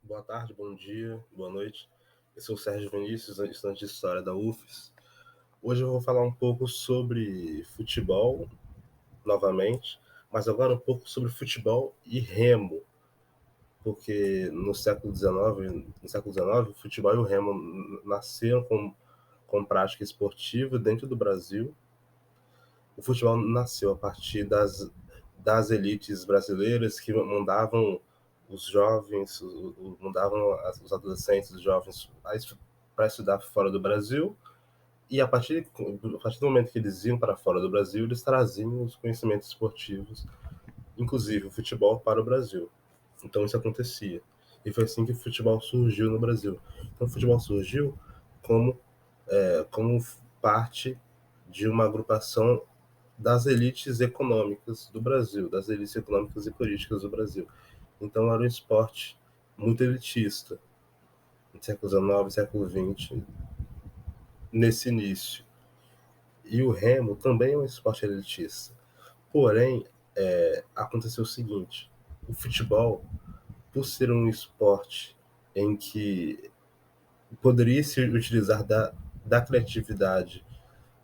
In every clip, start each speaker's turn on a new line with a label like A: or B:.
A: Boa tarde, bom dia, boa noite. Eu sou o Sérgio Vinícius, estudante de História da UFES. Hoje eu vou falar um pouco sobre futebol, novamente, mas agora um pouco sobre futebol e remo, porque no século XIX, o futebol e o remo nasceram com prática esportiva dentro do Brasil. O futebol nasceu a partir das elites brasileiras que mandavam os jovens, mandavam os adolescentes, os jovens para estudar fora do Brasil, e a partir do momento que eles iam para fora do Brasil, eles traziam os conhecimentos esportivos, inclusive o futebol, para o Brasil. Então isso acontecia. E foi assim que o futebol surgiu no Brasil. Então o futebol surgiu como, como parte de uma agrupação das elites econômicas do Brasil, das elites econômicas e políticas do Brasil. Então era um esporte muito elitista, no século XIX, século XX, nesse início. E o remo também é um esporte elitista. Porém, aconteceu o seguinte: o futebol, por ser um esporte em que poderia se utilizar da criatividade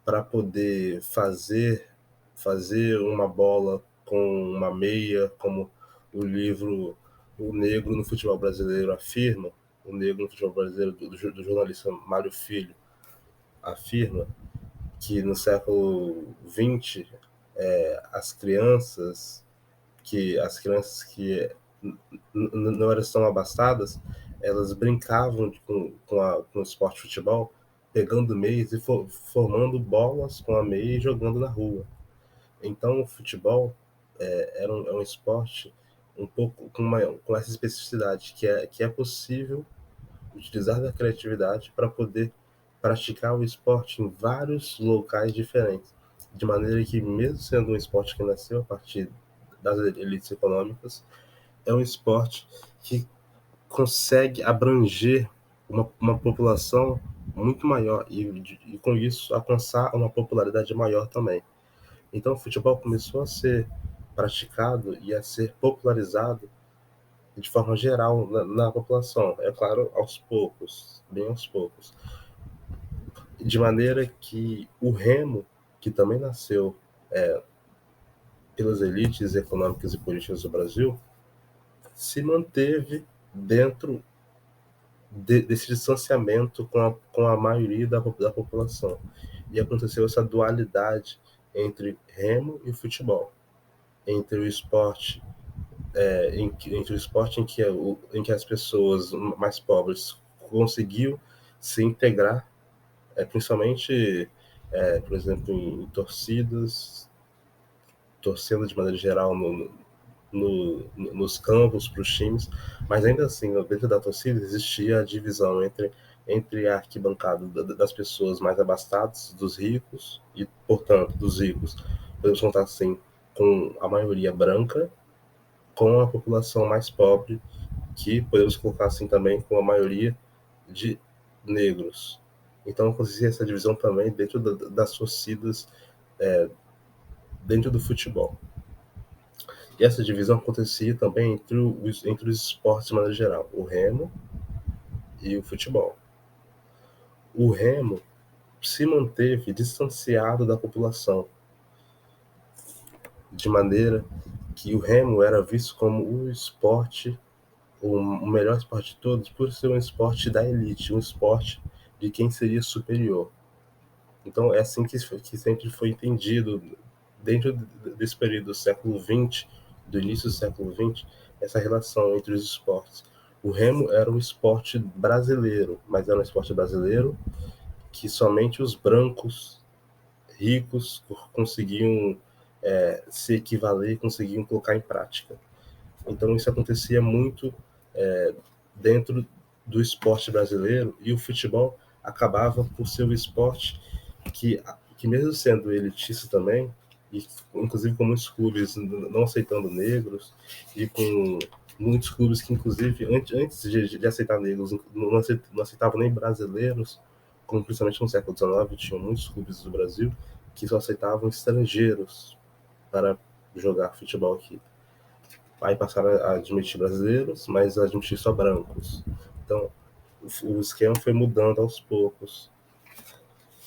A: para poder fazer uma bola com uma meia, como o livro O Negro no Futebol Brasileiro afirma, o Negro no Futebol Brasileiro, do jornalista Mário Filho, afirma que no século XX as crianças que não eram tão abastadas, elas brincavam com o esporte de futebol, pegando meias e formando bolas com a meia e jogando na rua. Então, o futebol é um esporte um pouco com essa especificidade, que é possível utilizar da criatividade para poder praticar o esporte em vários locais diferentes, de maneira que, mesmo sendo um esporte que nasceu a partir das elites econômicas, é um esporte que consegue abranger uma população muito maior e com isso alcançar uma popularidade maior também. Então o futebol começou a ser praticado e a ser popularizado de forma geral na população, é claro, aos poucos, bem aos poucos. De maneira que o remo, que também nasceu pelas elites econômicas e políticas do Brasil, se manteve dentro desse distanciamento com a maioria da população. E aconteceu essa dualidade entre remo e futebol, entre o esporte em que as pessoas mais pobres conseguiam se integrar, principalmente, por exemplo, em torcidas, torcendo de maneira geral nos campos para os times, mas ainda assim, dentro da torcida existia a divisão entre a arquibancada das pessoas mais abastadas, dos ricos, e, portanto, dos ricos, podemos contar assim, com a maioria branca, com a população mais pobre, que podemos colocar assim também com a maioria de negros. Então acontecia essa divisão também dentro das torcidas, dentro do futebol. E essa divisão acontecia também entre os esportes de maneira geral, o remo e o futebol. O remo se manteve distanciado da população, de maneira que o remo era visto como o melhor esporte de todos, por ser um esporte da elite, um esporte de quem seria superior. Então é assim que sempre foi entendido, dentro desse período do século XX, do início do século XX, essa relação entre os esportes. O remo era um esporte brasileiro, mas era um esporte brasileiro que somente os brancos ricos conseguiam se equivaler, conseguiam colocar em prática. Então isso acontecia muito dentro do esporte brasileiro, e o futebol acabava por ser o esporte que mesmo sendo elitista também, e inclusive com muitos clubes não aceitando negros, e com muitos clubes que, inclusive, antes de aceitar negros, não aceitavam nem brasileiros, como principalmente no século XIX, tinham muitos clubes do Brasil que só aceitavam estrangeiros para jogar futebol aqui. Aí passaram a admitir brasileiros, mas a admitir só brancos. Então, o esquema foi mudando aos poucos,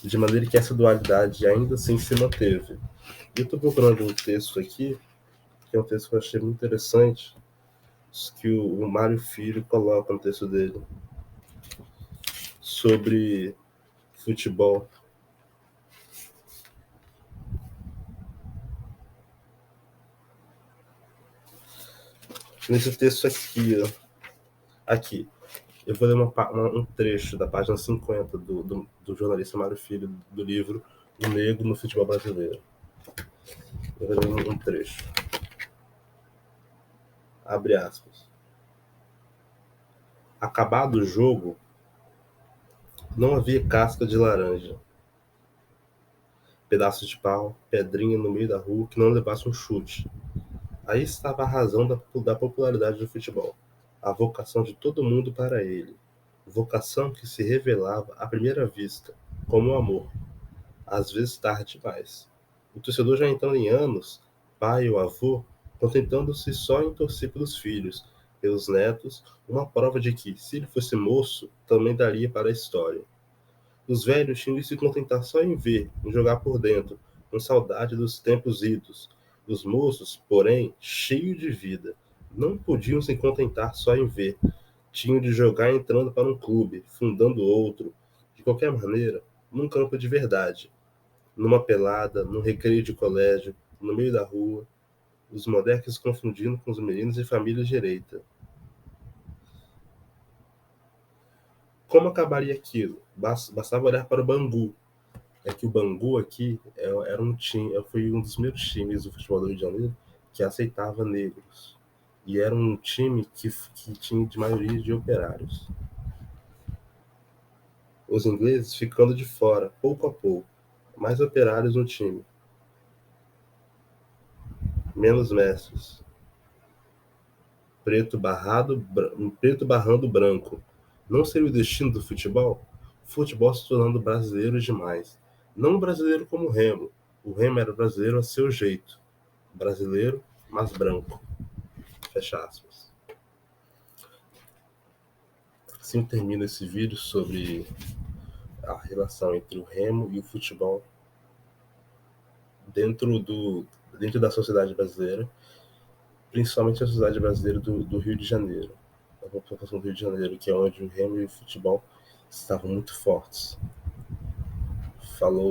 A: de maneira que essa dualidade ainda assim se manteve. Eu estou procurando um texto aqui, que é um texto que eu achei muito interessante, que o Mário Filho coloca no texto dele, sobre futebol. Nesse texto aqui, ó, aqui, eu vou ler um trecho da página 50 do jornalista Mário Filho, do livro O Negro no Futebol Brasileiro. Eu vou ler um trecho. Abre aspas. Acabado o jogo, não havia casca de laranja, pedaço de pau, pedrinha no meio da rua que não levasse um chute. Aí estava a razão da popularidade do futebol. A vocação de todo mundo para ele. Vocação que se revelava à primeira vista, como o amor, às vezes tarde demais. O torcedor já entrando em anos, pai ou avô, contentando-se só em torcer pelos filhos, pelos netos, uma prova de que, se ele fosse moço, também daria para a história. Os velhos tinham de se contentar só em ver, em jogar por dentro, com saudade dos tempos idos. Os moços, porém, cheios de vida, não podiam se contentar só em ver. Tinham de jogar entrando para um clube, fundando outro, de qualquer maneira, num campo de verdade, numa pelada, num recreio de colégio, no meio da rua, os moleques confundindo com os meninos de família direita. Como acabaria aquilo? Bastava olhar para o Bangu. É que o Bangu aqui era um time, foi um dos primeiros times do futebol do Rio de Janeiro que aceitava negros. E era um time que tinha de maioria de operários. Os ingleses ficando de fora, pouco a pouco. Mais operários no time. Menos mestres. Preto barrando branco. Não seria o destino do futebol? O futebol se tornando brasileiro demais. Não brasileiro como o Remo. O Remo era brasileiro a seu jeito. Brasileiro, mas branco. Fecha aspas. Assim termina esse vídeo sobre a relação entre o Remo e o futebol dentro da sociedade brasileira, principalmente a sociedade brasileira do Rio de Janeiro. A população do Rio de Janeiro, que é onde o Remo e o futebol estavam muito fortes. Falou.